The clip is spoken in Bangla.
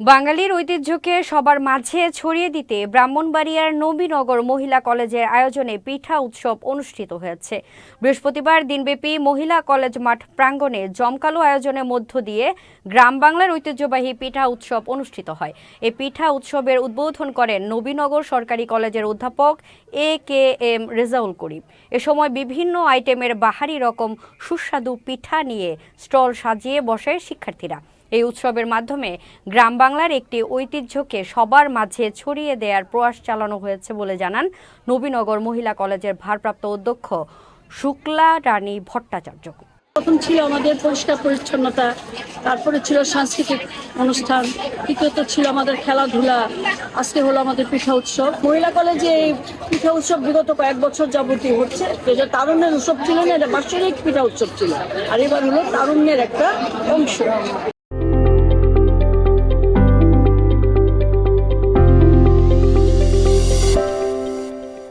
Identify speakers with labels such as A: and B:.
A: বাঙালির ঐতিহ্যকে সবার মাঝে ছড়িয়ে দিতে ব্রাহ্মণবাড়িয়ার নবীনগর মহিলা কলেজের আয়োজনে পিঠা উৎসব অনুষ্ঠিত হয়েছে। বৃহস্পতিবার দিনব্যাপী মহিলা কলেজ মাঠ প্রাঙ্গণে জমকালো আয়োজনের মধ্য দিয়ে গ্রাম বাংলার ঐতিহ্যবাহী পিঠা উৎসব অনুষ্ঠিত হয়। এই পিঠা উৎসবের উদ্বোধন করেন নবীনগর সরকারি কলেজের অধ্যাপক AKM রেজাউল করিম। এ সময় বিভিন্ন আইটেমের বাহারি রকম সুস্বাদু পিঠা নিয়ে স্টল সাজিয়ে বসে শিক্ষার্থীরা। এই উৎসবের মাধ্যমে গ্রাম বাংলার একটি ঐতিহ্যকে সবার মাঝে ছড়িয়ে দেওয়ার প্রয়াস চালানো হয়েছে বলে জানান নবীনগর মহিলা কলেজের ভারপ্রাপ্ত অধ্যক্ষ শুক্লা রানী ভট্টাচার্য।
B: প্রথম ছিল আমাদের পরিষ্কার পরিচ্ছন্নতা, তারপরে ছিল সাংস্কৃতিক অনুষ্ঠান, তৃতীয়ত ছিল আমাদের খেলাধুলা, আজকে হলো আমাদের পিঠা উৎসব। মহিলা কলেজে এই পিঠা উৎসব বিগত কয়েক বছর যাবতীয় হচ্ছে। যেটা তারুণ্যের উৎসব ছিল না, এটা বাৎসরিক পিঠা উৎসব ছিল, আর এবার হলো তারুণ্যের একটা অংশ।